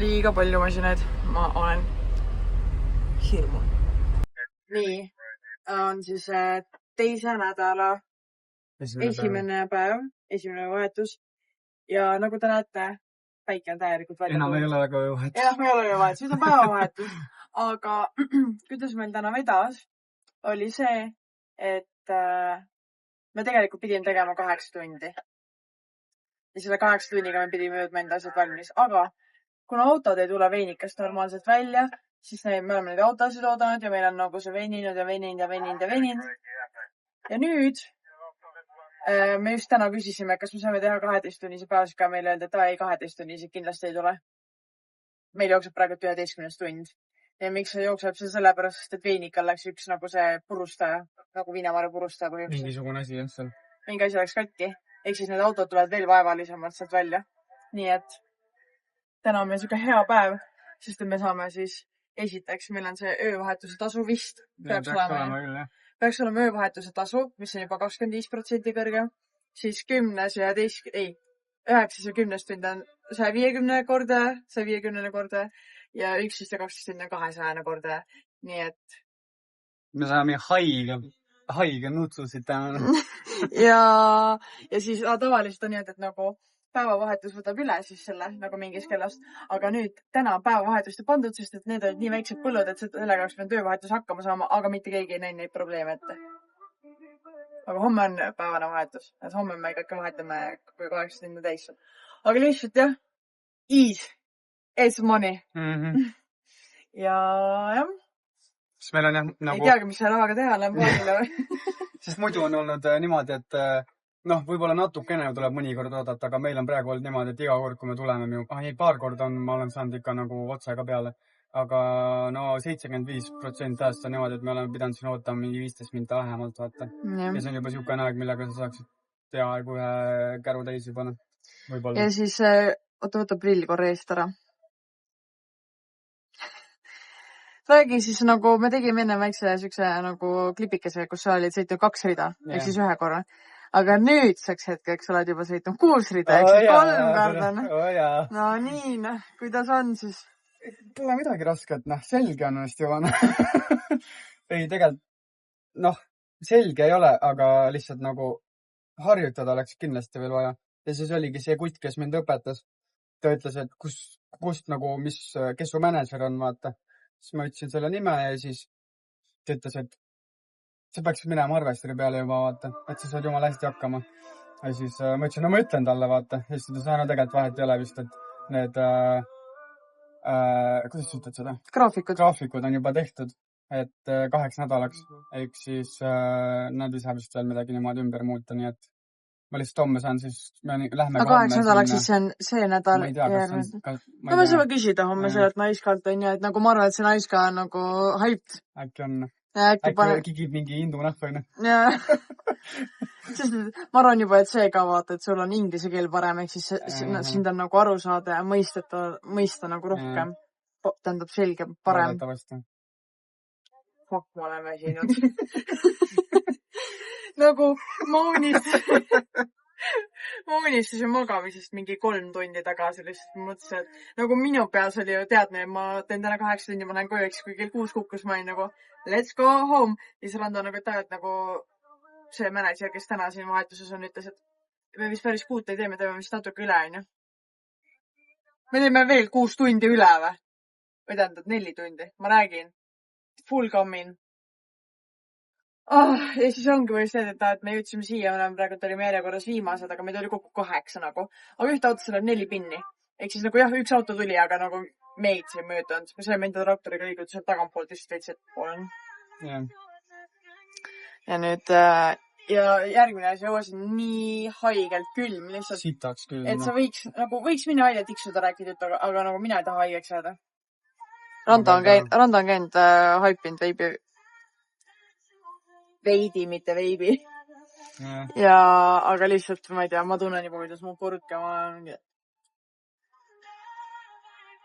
liiga palju masinaid. Ma olen hirmul. Nii, on siis teise nädala esimene päev, esimene vahetus. Ja nagu te näete, päike on täielikult välja. Enam ei ole väga vahetus. Enam ei ole väga vahetus, nüüd on päevavahetus. Aga kuidas meil täna vedas, oli see, et me tegelikult pidime tegema 8 tundi. Ja selle 8 tunniga me pidime jõudma enda asjad valmis. Aga kuna autod ei tule veinikast normaalselt välja, siis me oleme neid autosid oodanud ja meil on nagu see veninud ja veninud. Ja nüüd me just täna küsisime, kas me saame teha 12-tunnise päevasega. Meil öeldi, et ei 12-tunnise kindlasti ei tule. Meil jookseb praegu 11 tund. Ja miks see jookseb see sellepärast, et veinikal läks üks nagu see purustaja, nagu viinamarja purustaja põhjusel. Mingisugune asi jah seal. Mingi asi läks katki. Ehk siis need autod tulevad veel vaevalisemalt sealt välja. Nii et täna on meil siuke hea päev, sest me saame siis esiteks, meil on see öövahetuse tasu vist. Peaks olema öövahetuse tasu, mis on juba 25% kõrgem. Siis 9 ja 10 tund on 150 korda ja 11 ja 12 tund on 200 korda. Nii et me saame haige nutsusid täna. ja siis tavaliselt on nii, et nagu päevavahetus võtab üle siis selle nagu mingis kellast. Aga nüüd täna päevavahetust ei pandud, sest et need olid nii väiksed põllud, et sellega oleks pidanud töövahetus hakkama saama, aga mitte keegi ei näinud neid probleeme ette. Aga homme on päevane vahetus. Et homme me ikkagi vahetame, kui 8 tundi täis. Aga lihtsalt jah, ease money. Ja jah. Sest meil on jah nagu... Ei teagi, mis see rahaga teha olen paanile või? Sest muidu on olnud niimoodi, et võib-olla natukene tuleb mõnikord oodata, aga meil on praegu olnud niimoodi, et iga kord, kui me tuleme, paar korda ma olen saanud ikka nagu otsaga peale. Aga 75% ajast on niimoodi, et me oleme pidanud siin ootama mingi 15 minta vähemalt vaata. Ja see on juba siukene aeg, millega sa saaksid peaaegu ühe käru teisi panna. Ja siis, võta prill korra eest ära. Räägi siis nagu, me tegime enne väikse siukse nagu klipikese, kus sa olid sõitnud 2 rida, ehk siis 1 korra. Aga nüüdseks hetkeks oled juba sõitnud 6 rida, ehk siis 3 korda. No nii, kuidas on siis? Pole midagi rasket, selge on hästi juba. Ei, tegelikult, selge ei ole, aga lihtsalt nagu harjutada oleks kindlasti veel vaja. Ja siis oligi see kutt, kes mind õpetas. Ta ütles, et kust nagu, kes su manager on, vaata. Siis ma ütlesin selle nime ja siis ta ütles, et sa peaksid minema arvestari peale juba, vaata. Et sa saad jumala hästi hakkama. Ja siis ma ütlesin, ma ütlen talle, vaata. Ja siis ta saanud tegelikult vahet ei ole vist, et need... kuidas sa ütled seda? Graafikud on juba tehtud, et 8 nädalaks. Ehk siis nad ei saa vist veel midagi niimoodi ümber muuta, nii et ma lihtsalt homme saan siis, me lähme ka 8 nädalaks siis on see nädal. Ma ei tea, kas on... No me saame küsida homme sellelt naiskalt, on ju, et nagu ma arvan, et see naiska on nagu hyped. Äkki on. Äkki kigib mingi hindu nahvõine. Jaa. Sest ma arvan juba, et see ka vaata, et sul on inglise keel parem, ehk siis sind on nagu aru saada ja mõista nagu rohkem. Tähendab selge, parem. Fuck, ma olen väsinud. Nagu ma unistasin magamisest mingi 3 tundi tagasi, lihtsalt mõtlesin, et nagu minu peas oli ju teadne, ma teen täna 8 tundi, ma lähen koju, eks kui kell 6 kukkus, ma olin nagu let's go home. Ja siis Rando nagu tegelikult nagu see manager, kes täna siin vahetuses on, ütles, et me vist päris 6 ei tee, me teeme vist natuke üle, on ju. Me teeme veel 6 tundi üle või? Või tähendab 4 tundi. Ma räägin. Full coming. Ja siis ongi või see, et me jõudsime siia, praegu olime järjekorras viimased, aga meid oli kokku 8 nagu. Aga ühte autosse läheb 4 pinni. Ehk siis nagu jah, üks auto tuli, aga nagu meid see möödunud. Me saime enda traktoriga liigutud sealt tagantpoolt just veits, et olen. Ja nüüd ja järgmine asi jõuasin nii haigelt külm lihtsalt. Sitaks külm. Et sa võiks minna välja tiksuda rääkida, aga nagu mina ei taha haigeks jääda. Rando on käinud haipinud veidi, mitte veibi. Ja, aga lihtsalt, ma ei tea, ma tunnen juba, kuidas mu purk ja ma olen...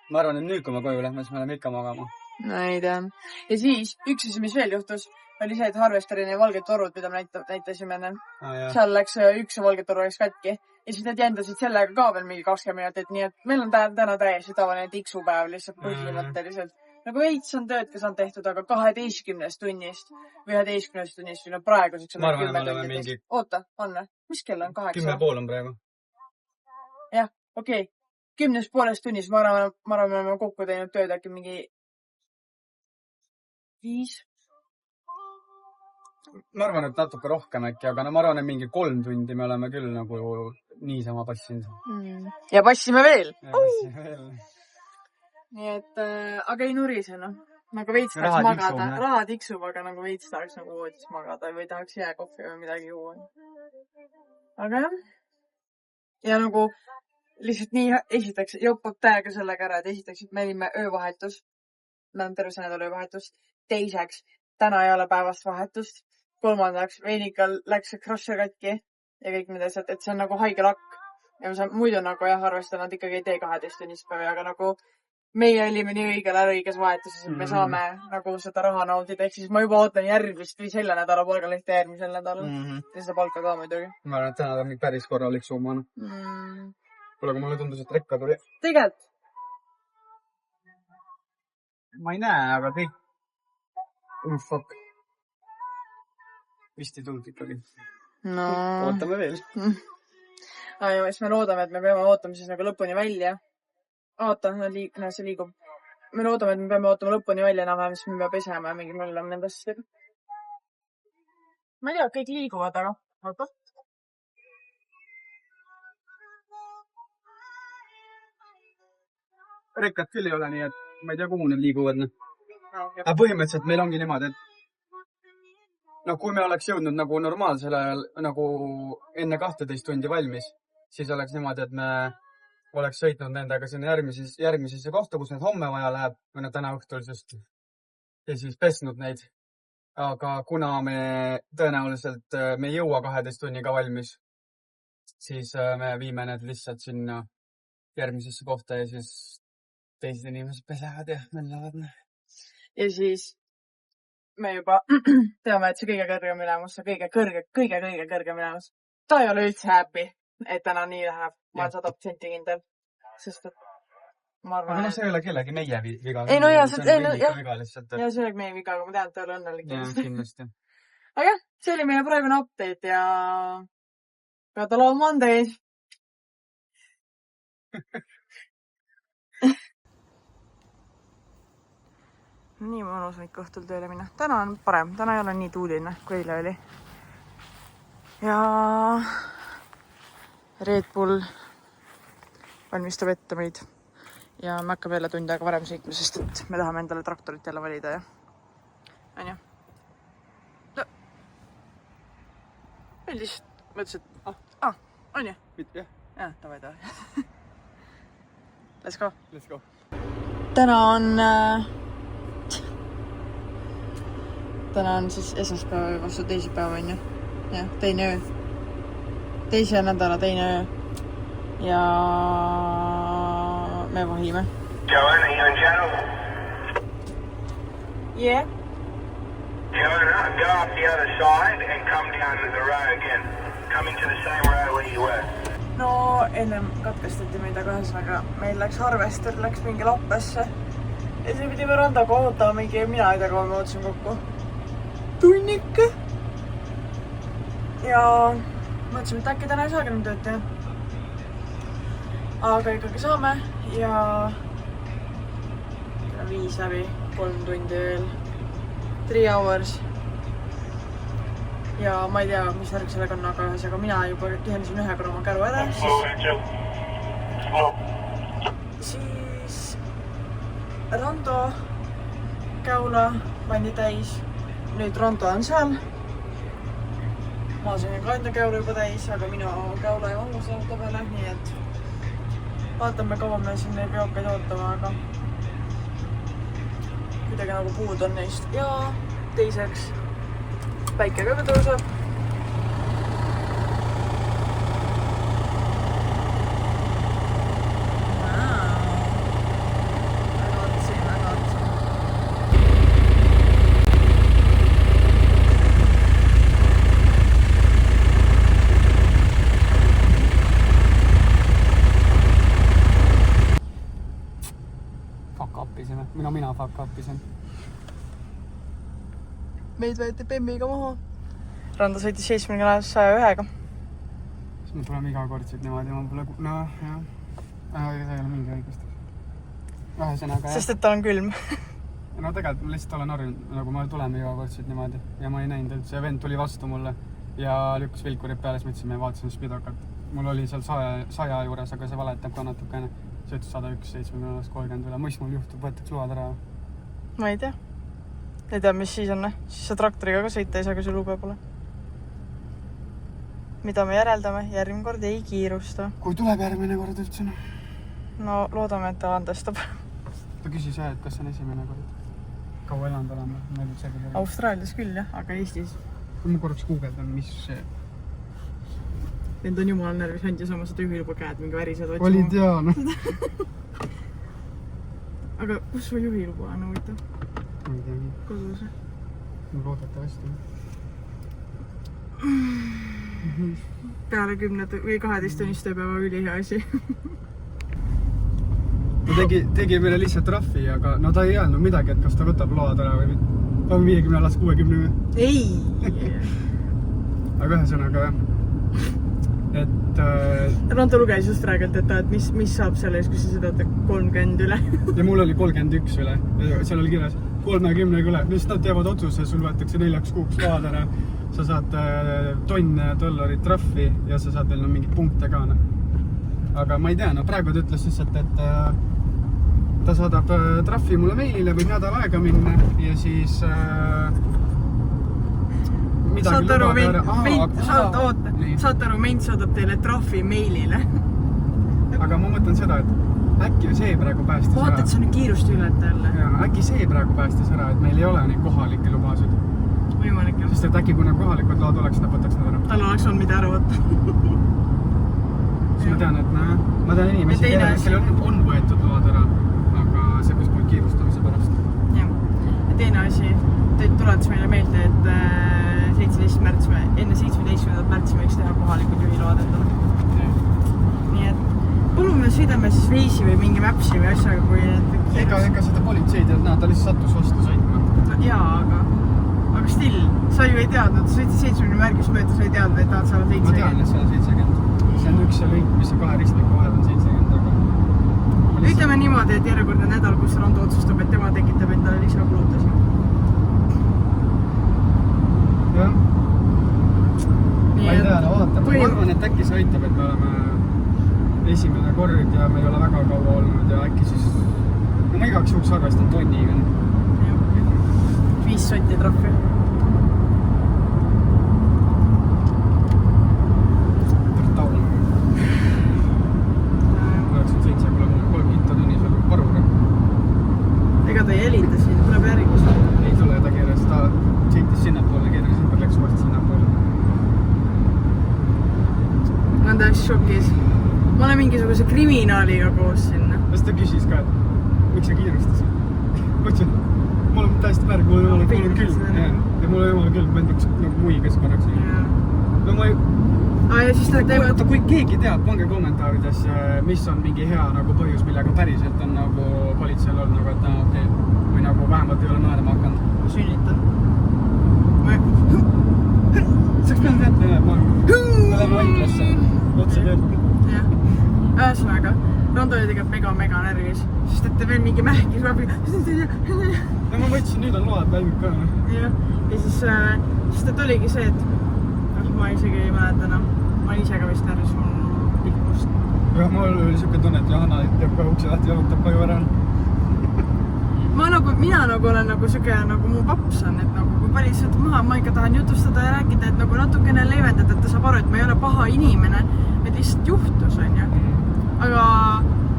Ma arvan, et nüüd, kui ma koju lähme, siis me oleme ikka magama. No ei tea. Ja siis, üks asi, mis veel juhtus, oli see, et Harvesterini valged torud, mida me näitasime enne. Jah. Seal läks üks valged toru läks katki. Ja siis need jändasid sellega ka veel mingi 20 minutit, nii et meil on täna täiesti tavaline tiksupäev lihtsalt põhimõtteliselt. Nagu veits on tööd, kes on tehtud, aga 12 tunnist või 11 tunnist või no praeguseks. Ma arvan, et me oleme mingi... Oota, on või? Mis kell on? 8? 10,5 on praegu. Jah, okei. 10,5 tunnis ma arvan, me oleme kokku teinud tööd äkki mingi 5. Ma arvan, et natuke rohkem äkki, aga no ma arvan, et mingi 3 tundi me oleme küll nagu niisama passinud. Ja passime veel. Ja passime veel. Nii et, aga ei nurise, noh. Nagu veits tahaks magada. Raha tiksub, aga nagu veits tahaks nagu voodis magada või tahaks jääkohvi või midagi juua. Aga jah. Ja nagu lihtsalt nii esiteks jopab täiega sellega ära, et esiteks, et me olime öövahetus. Me oleme terve see nädal öövahetust. Teiseks, täna ei ole päevast vahetust. Kolmandaks, veinikal läks see crusher katki ja kõik need asjad, et see on nagu haige lakk. Ja ma saan muidu nagu jah, arvestan, et ikkagi ei tee 12 tunnist päevi, aga nagu meie olime nii õigel ära õiges vahetuses, et me saame nagu seda raha naudida. Ehk siis ma juba ootan järgmist või selle nädala palgalehte järgmisel nädalal. Ja seda palka ka muidugi. Ma arvan, et täna on päris korralik summa. Kuule, kui mulle tundus, et rekka tuli. Tegelikult? Ma ei näe, aga kõik... fuck. Vist ei tulnud ikkagi. No... Ootame veel. Ja siis me loodame, et me peame ootama siis nagu lõpuni välja. Oota, see liigub. Me loodame, et me peame ootama lõpuni välja enam-vähem, siis me peame pesema ja mingi mõllama nendest asjadega. Ma ei tea, kõik liiguvad, aga... Oota. Rekkat küll ei ole nii, et ma ei tea, kuhu need liiguvad. Aga põhimõtteliselt meil ongi niimoodi, et kui me oleks jõudnud nagu normaalsel ajal nagu enne 12 tundi valmis, siis oleks niimoodi, et me oleks sõitnud nendega sinna järgmisesse kohta, kus need homme vaja läheb, või no täna õhtul just, ja siis pesnud neid. Aga kuna me tõenäoliselt me ei jõua 12 tunniga valmis, siis me viime need lihtsalt sinna järgmisesse kohta ja siis teised inimesed pesevad ja mõnlevad. Ja siis me juba teame, et see kõige kõrgem ülemus, see kõige kõrgem ülemus. Ta ei ole üldse happy, et täna nii läheb. Ma olen 100% kindel. Sest, et ma arvan... Aga see ei ole kellegi meie viga. Ei, no jah, see on viga lihtsalt. Ja see oli meie viga, aga ma tean, et ta oli õnnelik. Jah, kindlasti. Aga jah, see oli meie praegune update ja pead olema Mondays. Nii mõnus võik õhtul tööle minna. Täna on parem. Täna ei ole nii tuuline, kui eile oli. Ja Red Bull valmistab ette meid. Ja me hakkame jälle tund aega varem sõitma, sest et me tahame endale traktorit jälle valida. Ja... On ju? No. Meil lihtsalt mõtlesin, et... on ju? Jah. Jah, tavai. Let's go. Let's go. Täna on siis esmaspäeva vastu teisipäeva, on ju? Jah, teine öö. Teise nädala teine öö. Ja me vahime. Joanna, are you in channel? Yeah. Joanna, go up the other side and come down to the road again. Come into the same road where you were. No, ennem katkestati meid, aga ühesõnaga meil läks Harvester, läks mingi lappesse. Ja see pidime randaga ootama mingi, mina ei tea, kui me ootasin kokku. Tunnike. Ja mõtlesime, et äkki täna ei saagi enam tööd teha. Aga ikkagi saame ja 5 läbi, 3 tundi veel. 3 hours. Ja ma ei tea, mis värk sellega on, aga ühesõnaga mina juba tühendasin ühe korra oma käru ära. Siis Rando käula pandi täis. Nüüd Rando on seal. Ma sain ka enda käulu juba täis, aga minu käula ei olnud seal peale, nii et vaatame, kaua me siin neid veokaid ootama, aga kuidagi nagu puud on neist. Ja teiseks päike ka tõuseb. Meid võeti Bemmiga maha. Randa sõitis 70-101-ga. Siis me tuleme iga kord siit niimoodi, ma pole... jah. See ei ole mingi õigustus. Ühesõnaga, Sest et tal on külm. No tegelikult ma lihtsalt olen harjunud, nagu ma tuleme iga kord siit niimoodi ja ma ei näinud, et see vend tuli vastu mulle ja lükkas vilkurid peale, siis mõtlesin, me vaatasime spidokat. Mul oli seal 100 juures, aga see valetab ka natukene. See ütles 101, 70, 30 üle. Mis mul juhtub, võetaks load ära? Ma ei tea. Ei tea, mis siis on. Siis sa traktoriga ka sõita ei saa, kui sul lube pole. Mida me järeldame? Järgmine kord ei kiirusta. Kui tuleb järgmine kord üldse? No loodame, et ta andestab. Ta küsis jah, et kas on esimene kord. Kaua elanud olema? Austraalias küll jah, aga Eestis. Kui ma korraks guugeldan, mis see... Vend on jumal närvis hand ja samas juhiluba käed mingi värised otsima. Oli tean. Aga kus su juhiluba on huvitav? Ma ei teagi. Kodus? Ma loodetavasti. Peale 10 või 12 tunnist tööpäeva ülihea asi. Ta tegi meile lihtsalt trahvi, aga no ta ei öelnud midagi, et kas ta võtab load ära või 50 alas 60. Ei! Aga ühesõnaga jah. Et... Ranto luges just räägilt, et mis saab selle ees, kui sa sõidad 30 üle. Ja mul oli 31 üle. Seal oli kirjas 30 üle. Nüüd nad teevad otsuse, sul võetakse 4 kuuks load ära. Sa saad $10 trahvi ja sa saad veel mingid punkte ka. Aga ma ei tea, praegu ta ütles lihtsalt, et ta saadab trahvi mulle meilile, võib nädal aega minna ja siis midagi lubada ära. Saate aru, meint saadab teile trahvi meilile. Aga ma mõtlen seda, et äkki see praegu päästis ära. Vaata, et sa nüüd kiirust ületa jälle. Äkki see praegu päästis ära, et meil ei ole neid kohalikke lubasid. Võimalik jah. Sest et äkki kui need kohalikud load oleks, nad võtaks need ära. Tal oleks olnud mida ära võtta. Ma tean, et ma tean inimesi, kellel on võetud load ära, aga see kus muid kiirustamise pärast. Jah. Ja teine asi, tuletas meile meelde, et 17. märts, enne 17. märtsi võiks teha kohalikud juhiload endale. Nii et palume sõidame siis Veisi või mingi Mapsi või asjaga, kui... Ega seda politseid, ta lihtsalt sattus vastu sõitma. Jaa, aga still, sa ju ei teadnud, sa sõitsid 70 märgis mööda, sa ei teadnud, et tahad saada 70. Ma tean, et see on 70. See on üks lõik, mis on 2 ristmiku vahel on 70, aga... Ütleme niimoodi, et järjekordne nädal, kus Rando otsustab, et tema tekitab endale lisakulutusi. Jah. Ma ei tea, vaata. Ma arvan, et äkki see aitab, et me oleme esimene kord ja me ei ole väga kaua olnud ja äkki siis... Ma igaks juhuks arvestan tonniga. 5 sotti trahvi. Taun. 97 pole mul 3 hinta tunnis oli parura. Ega ta ei helita siin, tuleb järgis. Ei tule ta keeres, ta sõitis sinnapoole, keeres ümber läks vast sinnapoole. Ma olen täiesti šokis. Ma olen mingisuguse kriminaaliga koos sinna. Kas ta küsis ka, et miks sa kiirustasid? Mõtlesin, mul on täiesti märg, mul on jumala külm. Ja mul on jumala külm, mõnd üks muigas korraks. No ma ei... Ja siis ta teevad... Kui keegi teab, pange kommentaarides, mis on mingi hea põhjus, millega päriselt on politseil olnud, et okei, või vähemalt ei ole naerama hakanud. Sünnitan. Saks pean teada, me läheme haiglasse. Otse teeb. Jah. Ühesõnaga, Rando oli tegelikult mega närvis, sest et veel mingi mähkis vabi. Ja ma võtsin, nüüd on load välmid ka. Ja siis et oligi see, et ma isegi ei mäleta enam. Ma olen ise ka vist närvis, mul on pikk must. Ja mul oli siuke tunne, et Johanna teeb ka ukse lahti, jalutab koju ära. Mina olen siuke mu paps on, et kui valitsused maha, ma ikka tahan jutustada ja rääkida, et natukene leevendada, et ta saab aru, et ma ei ole paha inimene, et lihtsalt juhtus, on ju. Aga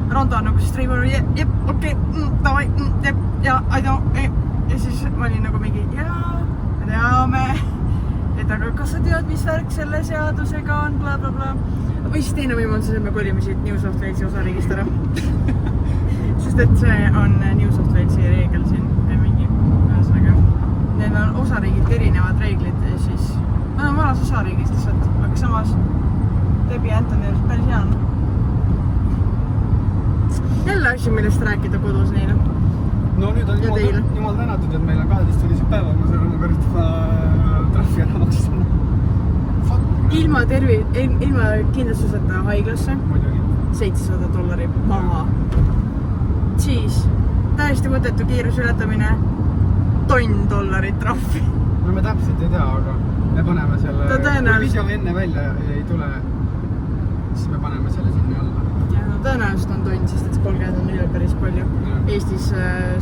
Rando on siis treivad, jep, okei, davai, jep, ja aitäh, ja siis ma olin mingi, jaa, me teame, et aga kas sa tead, mis värk selle seadusega on, blablabla. Või siis teine võimalus, et me kolime siit New South Walesi osariigist ära. Sest et see on New South Walesi reegel siin mingi, ühesõnaga. Neil on osariigid erinevad reeglid ja siis ma olen varas osariigist lihtsalt, aga samas Debbie Anthony on päris hea. Jälle asi, millest rääkida kodus neile. No nüüd on jumal tänatud, et meil on 12 päeva, ma saan oma kõrtma ilma kindlustuseta haiglasse. Muidugi. $700 maha. Siis täiesti mõttetu kiirus ületamine. $1 trahvi. No me täpselt ei tea, aga me paneme selle... Kui video enne välja ei tule, siis me paneme selle sinna alla. Ja, no tõenäoliselt on tonn, sest et 30 on üle päris palju. Ja. Eestis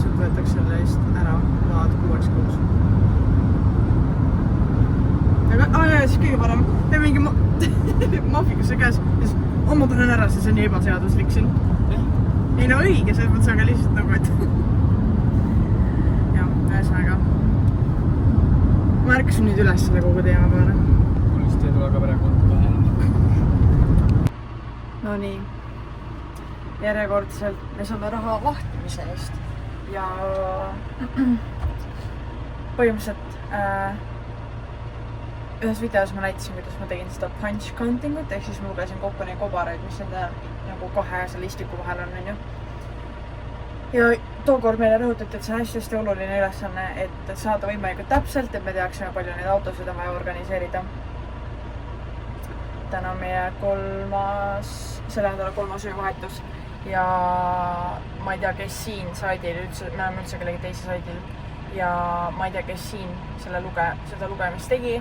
sult võetakse selle eest ära laad 6 kuus. Aga siis kõige parem. Ja mingi mahvikuse käes. Ma panen ära, see on ebaseaduslik siin. Ei no õige, selles mõttes aga lihtsalt nagu, et... Ja, ühesõnaga. Ma ärkasin nüüd üles selle kogu teema peale. Mul vist ei tule ka perekonda vahele. No nii. Järjekordselt me saame raha vahtimise eest. Ja... Põhimõtteliselt... Ühes videos ma näitasin, kuidas ma tegin seda punch countingut, ehk siis ma lugesin kokku neid kobaraid, mis nende nagu kahe selle istiku vahel on ju. Ja tookord meile rõhutati, et see on hästi oluline ülesanne, et saada võimalikult täpselt, et me teaksime, palju neid autosid on vaja organiseerida. Täna on meie selle nädala 3. öövahetus ja ma ei tea, kes siin saidil üldse, me oleme üldse kellegi teise saidil ja ma ei tea, kes siin seda lugemist tegi.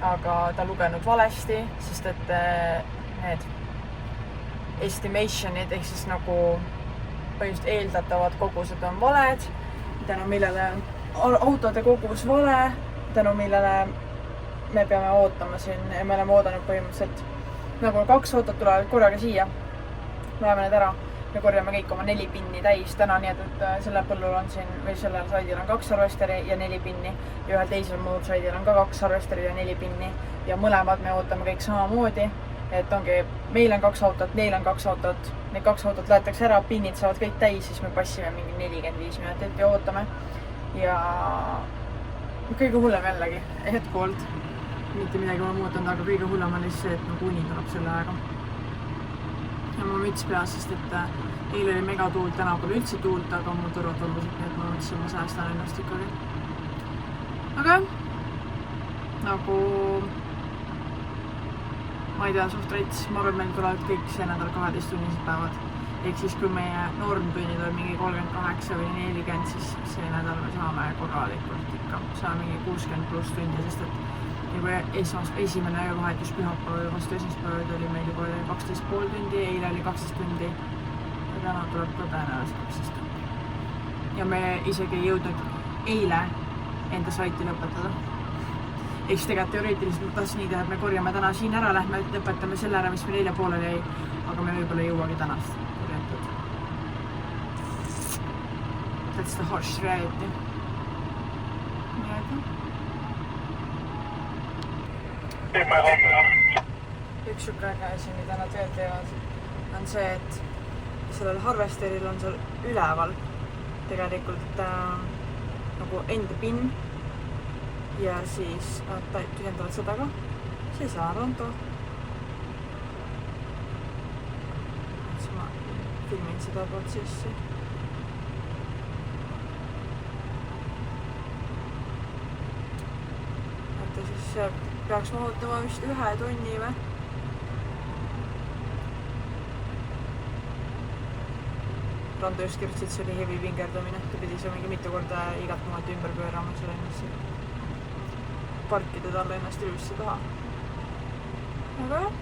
Aga ta lugenud valesti, sest et need estimationid ehk siis nagu põhimõtteliselt eeldatavad kogused on valed, tänu millele autode kogus vale, tänu millele me peame ootama siin ja me oleme oodanud põhimõtteliselt nagu 2 autot tulevad korraga siia, läheme need ära ja korjame kõik oma 4 pinni täis täna, nii et sellel põllul on siin või sellel saidil on 2 harvesteri ja 4 pinni ja ühel teisel muud saidil on ka 2 harvesteri ja 4 pinni ja mõlemad me ootame kõik samamoodi, et ongi, meil on 2 autot, neil on 2 autot, need 2 autot lähetakse ära, pinnid saavad kõik täis, siis me passime mingi 45 minutit ja ootame ja kõige hullem jällegi, hetkoolt, mitte midagi ma muutanud, aga kõige hullem on lihtsalt see, et nagu uni tuleb selle aega. Ja mul müts peas, sest et eile oli megatuult, täna pole üldse tuult, aga mul tõrvad ollusid, nii et ma mõtlesin, ma säästan ennast ikkagi. Aga nagu ma ei tea, suht rets, ma arvan, et meil tulevad kõik see nädal 12 tunnised päevad. Ehk siis, kui meie normtunnid on mingi 38 või 40, siis see nädal me saame korralikult ikka. Saame mingi 60 pluss tundi, sest et nagu esimene öövahetus pühapäeval vastu esmaspäeval oli meil juba 12,5 tundi, eile oli 12 tundi ja täna tuleb ka tõenäoliselt 12 tundi. Ja me isegi ei jõudnud eile enda saiti lõpetada. Ehk siis tegelikult teoreetiliselt ma tahtsin nii teha, et me korjame täna siin ära, lähme lõpetame selle ära, mis meil eile pooleli jäi, aga me võib-olla ei jõuagi tänast korjatud. That's the harsh reality. Üks šukkaga asi, mida nad veel teevad, on see, et sellel harvesteril on seal üleval tegelikult nagu enda pin ja siis nad tühjendavad seda ka. Siis on Ronto. Siis ma filmin seda protsessi. Vaata siis peaks ma ootama vist 1 tunni või? Rando just kirjutsid, see oli heavy vingerdamine. Ta pidi see mingi mitu korda igat maad ümber pöörama selle ennast. Parkida talle ennast ilusti taha. Aga jah.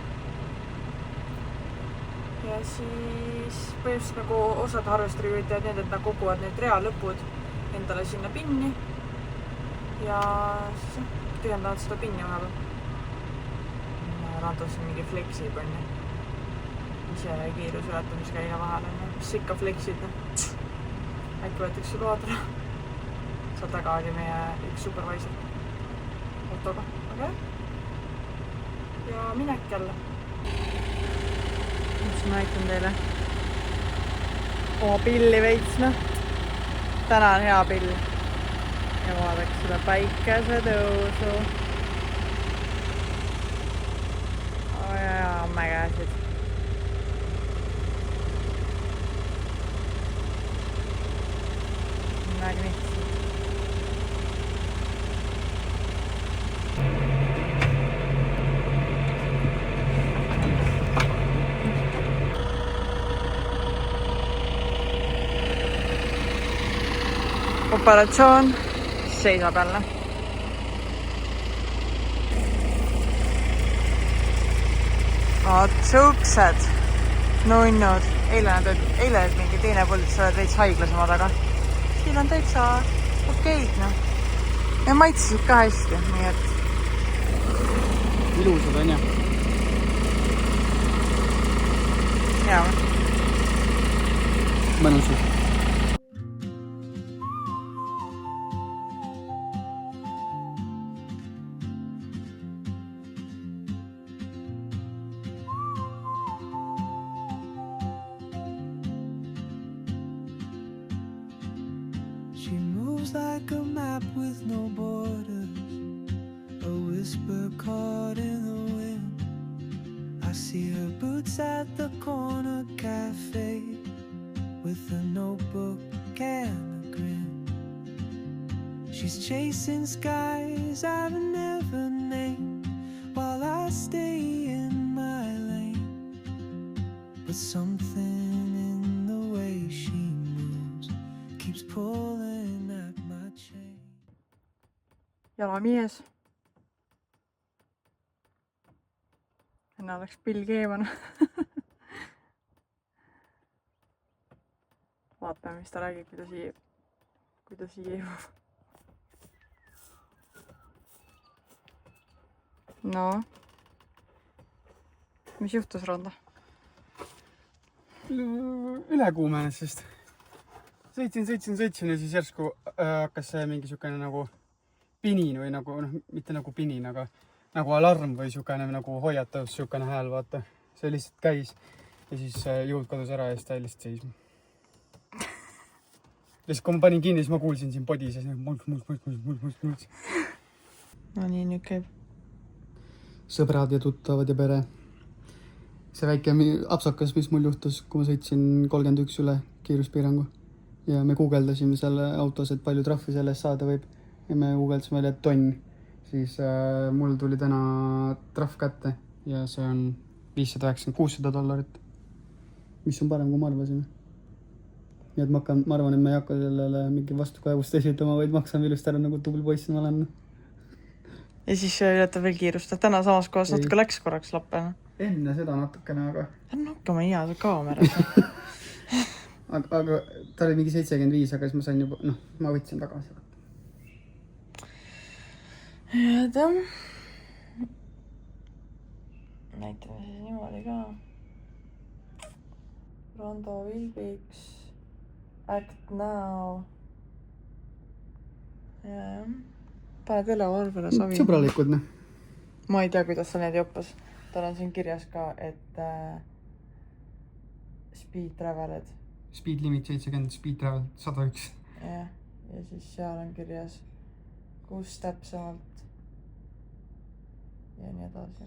Ja siis põhimõtteliselt nagu osad harvesteri võitavad need, et nad koguvad need reaalõpud endale sinna pinni. Ja siis tühjendavad seda pinni vahepeal. Rando siin mingi flexib on ju. Ise kiirusületamiskäina vahel on ju. Mis ikka flexid? Äkki võetakse loadra. Seal taga oli meie üks supervisor autoga. Aga ja minek jälle. Mis ma näitan teile? Oma pilli veits, noh. Täna on hea pill. Ja vaadake seda päikese tõusu. Ja mägesid. Magnificent. operatsioon seisab jälle. Vaat siuksed nunnud. Eile olid mingi teine põld, sa oled veits haiglas oma taga. Siin on täitsa okeid, noh. Ja maitsesid ka hästi, nii et... Ilusad on jah. Jaa. Mõnusad. She moves like a map with no borders, a whisper caught in the wind. I see her boots at the corner cafe with a notebook and a grin. She's chasing skies I've never named while I stay in my lane. But something in the way she moves keeps pulling at my chain. Jalamies. Enne oleks pilg eemane. Vaatame, mis ta räägib, kuidas jeebub. No. Mis juhtus, Randa? Ülekuumenes, sest sõitsin ja siis järsku hakkas see mingi sükene nagu pinin või nagu, mitte nagu pinin, aga nagu alarm või sükene nagu hoiatavus, sükene hääl, vaata. See lihtsalt käis ja siis jõud kadus ära ja siis ta lihtsalt seisma. Ja siis kui ma panin kinni, siis ma kuulsin siin podises mulks. No nii, nüüd käib. Sõbrad ja tuttavad ja pere. See väike apsakas, mis mul juhtus, kui ma sõitsin 31 üle kiiruspiirangu. Ja me guugeldasime selle autos, et palju trahvi sellest saada võib. Ja me guugeldasime veel, et tonn. Siis mul tuli täna trahv kätte ja see on $596, mis on parem, kui ma arvasime. Nii et ma arvan, et ma ei hakka sellele mingi vastukaevust esitama, vaid maksan ilusti ära nagu tubli poiss ma olen. Ja siis ületab veel kiirust. Täna samas kohas natuke läks korraks lappena. Enne seda natukene, aga... Hakkama hea see kaameras. aga ta oli mingi 75, aga siis ma sain juba... ma võtsin tagasi. Ja näitame siis niimoodi ka. Rando Vilbiks. Act now. Ja. Pane telearvele savi. Sõbralikud, ne? Ma ei tea, kuidas sa need joppas. Tal on siin kirjas ka, et speed traveled. Speed limit 70, speed travel 101. Ja siis seal on kirjas, kus täpsemalt. Ja nii edasi.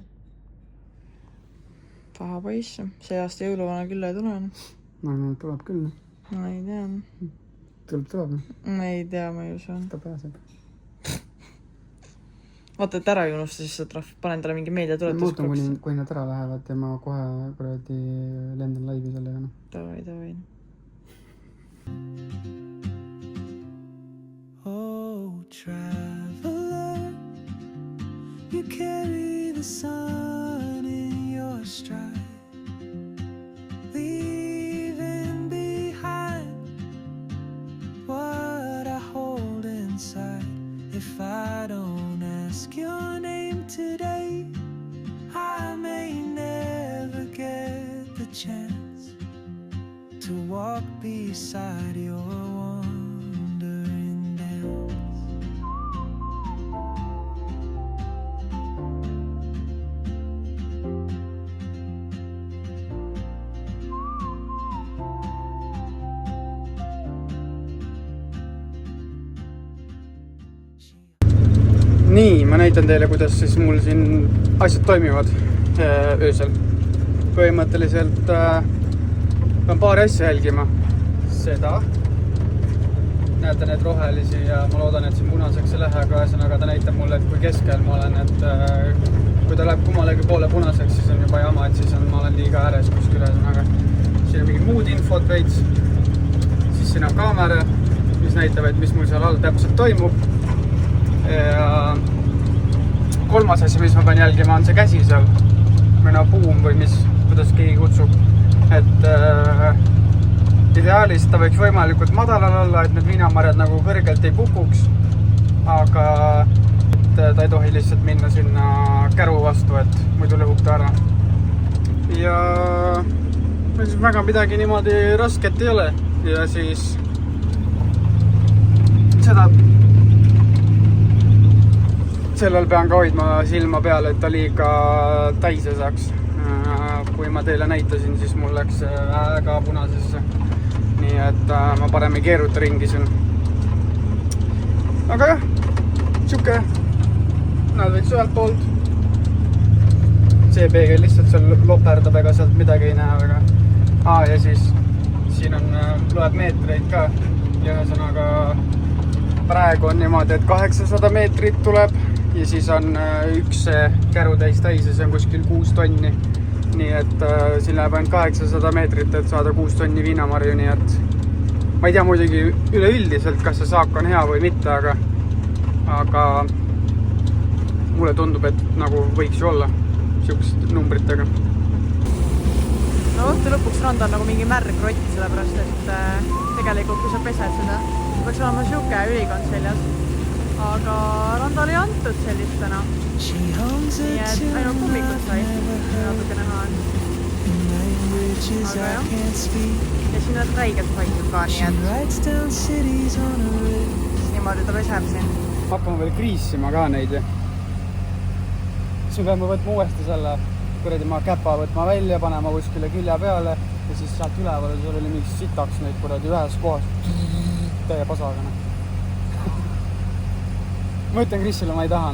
Paha poiss. See aasta jõuluvana küll ei tule. No, tuleb küll. Ma ei tea. Tuleb. Ma ei tea, ma ei usu. Ta pääseb. Vaata, et ära ei unusta siis seda trahv. Panen talle mingi meedia tuletus. Ma ootan, kui nad ära lähevad ja ma kohe kuradi lendan laivi sellega. Davai. Oh, traveler, you carry the sun in your stride, leaving behind what I hold inside. If I don't ask your name today, I may never get the chance to walk beside your wandering dance. Nii, ma näitan teile, kuidas siis mul siin asjad toimivad öösel. Põhimõtteliselt pean paari asja jälgima. Seda. Näete need rohelisi ja ma loodan, et siin punaseks ei lähe, aga ühesõnaga ta näitab mulle, et kui keskel ma olen, et kui ta läheb kummalegi poole punaseks, siis on juba jama, et siis ma olen liiga ääres kuskil ühesõnaga. Siin on mingi muud infot veits. Siis siin on kaamera, mis näitab, et mis mul seal all täpselt toimub. Ja kolmas asi, mis ma pean jälgima, on see käsi seal. Või buum või kuidas keegi kutsub. Et ideaalis ta võiks võimalikult madalal olla, et need viinamarjad nagu kõrgelt ei kukuks. Aga ta ei tohi lihtsalt minna sinna käru vastu, et muidu lõhub ta ära. Ja väga midagi niimoodi rasket ei ole. Ja siis sellel pean ka hoidma silma peale, et ta liiga täise saaks. Kui ma teile näitasin, siis mul läks väga punasesse. Nii et ma parem ei keeruta ringi siin. Aga jah, siuke nad võiks ühelt poolt. See peegel lihtsalt seal loperdab, ega sealt midagi ei näe väga. Ja siis siin on, loeb meetreid ka. Ja ühesõnaga praegu on niimoodi, et 800 meetrit tuleb. Ja siis on üks kärutäis täis ja see on kuskil 6 tonni. Nii et siin läheb ainult 800 meetrit, et saada 6 tonni viinamarju. Nii et ma ei tea muidugi üleüldiselt, kas see saak on hea või mitte, aga mulle tundub, et nagu võiks ju olla siukest numbritega. No õhtu lõpuks rand on nagu mingi märg rott, sellepärast et tegelikult kui sa pesed seda, peaks olema siuke ülikond seljas. Aga randal ei antud sellist täna. Nii et ainult kummikud sai, natuke näha on. Aga jah. Ja siin on räigelt paikub ka, nii et niimoodi ta peseb siin. Hakkame veel kriisima ka neid. Siis me peame võtma uuesti selle ma käpa võtma välja, panema kuskile külja peale ja siis sealt üleval sul oli mingi sitaks neid ühes kohas täie pasagana. Ma ütlen Krisile, ma ei taha.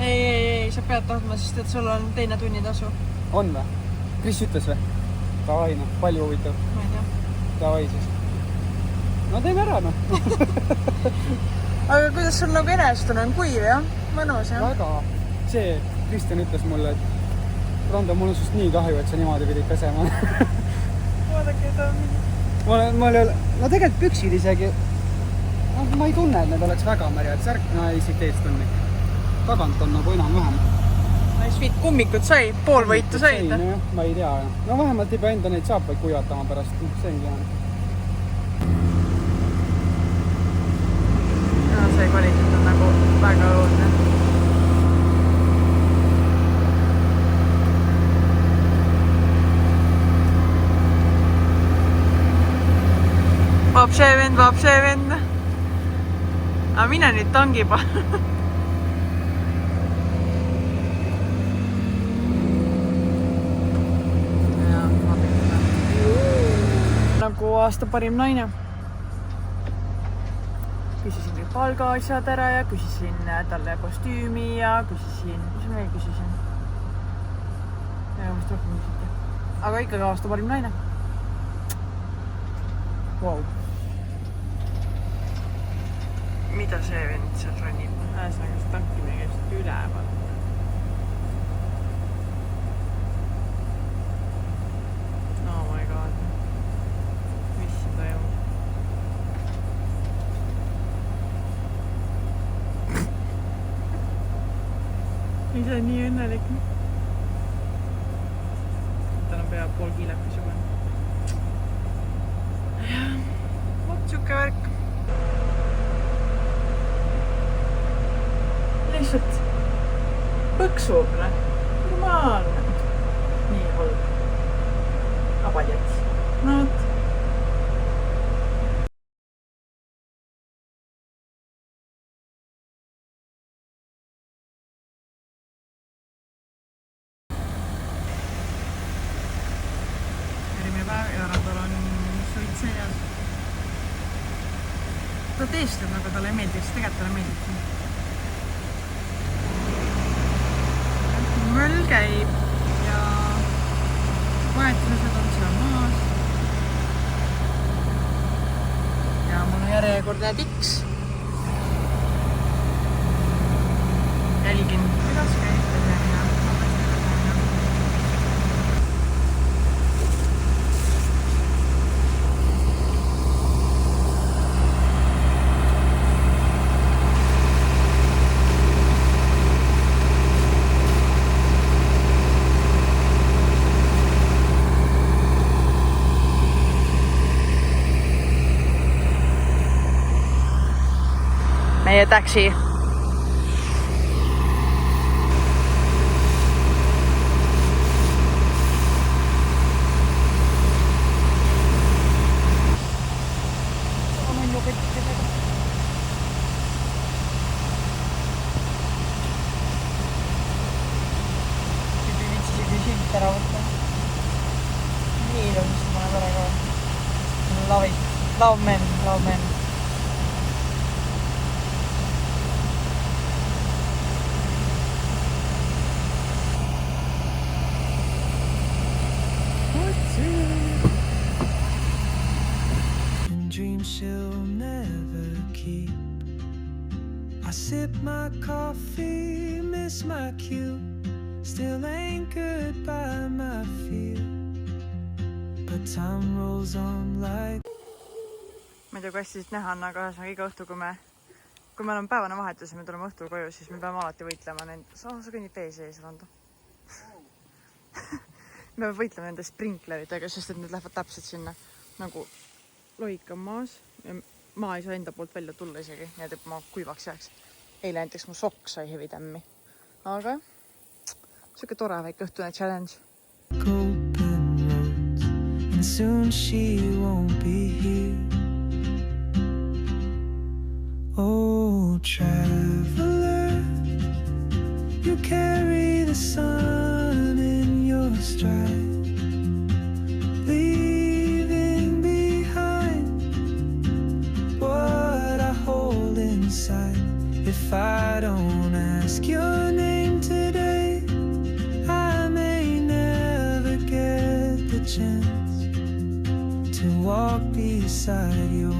Ei, sa pead tahtma, sest et sul on teine tunnitasu. On või? Kris ütles või? Tavai, palju huvitav. Ma ei tea. Tavai siis. No teeme ära, Aga kuidas sul nagu enestunne on kuiv, jah? Mõnus, jah? Väga. See Kristjan ütles mulle, et Rando, mul on sust nii kahju, et sa niimoodi pidid pesema. Vaadake, ta on no tegelikult püksid isegi. Ma ei tunne, et need oleks väga märjad. Särk, ei siit eest on ikka. Tagant on nagu enam-vähem. Siis kummikud sai, pool võitu said. Ma ei tea. No vähemalt ei pea enda neid saapaid kuivatama pärast. See ongi hea. See kvaliteet on nagu väga õudne. Vapše vend. Aga mine nüüd tangi pa. Nagu aasta parim naine. Küsisin kõik palgaasjad ära ja küsisin talle kostüümi ja küsisin, mis ma veel küsisin? Ja vast rohkem küsiti. Aga ikkagi aasta parim naine. Wow. Mida see vend seal ronib? Ähesõnaga see tankimine käest üleval. Oh my god. Mis siin toimub? Ise on nii õnnelik. Tal on pea pool kiilekas juba. Jah, vot siuke värk. Lihtsalt põksub, normaalne. Nii halb. Abaljats. No vot. Järgmine päev ja Randol on suit seljas. Ta teestab, aga talle ei meeldi, sest tegelikult talle meeldib. Möll käib ja vahetused on seal maas. Ja mul on järjekordne tiks. Jälgin, kuidas käib pesemine. meie taxi. Ära võtta. Nii ilus, ma olen väga love it. Love men, love men. Dreams she'll never keep. I sip my coffee, miss my cue. Still anchored by my fear, but time rolls on like. Ma ei tea, kui hästi siit näha on, aga ühesõnaga iga õhtu, kui me oleme päevane vahetus ja me tuleme õhtul koju, siis me peame alati võitlema sa kõnnid vee sees, Rando. Me peame võitlema nende sprinkleritega, sest et need lähevad täpselt sinna nagu loik on maas ja maa ei saa enda poolt välja tulla isegi, nii et ma kuivaks jääks. Eile näiteks mu sokk sai hevitämmi, aga siuke tore väike õhtune challenge. Open roads, and soon she won't be here. Oh, traveler, you carry the sun in your stride, leaving behind what I hold inside. If I don't ask your name today, chance to walk beside your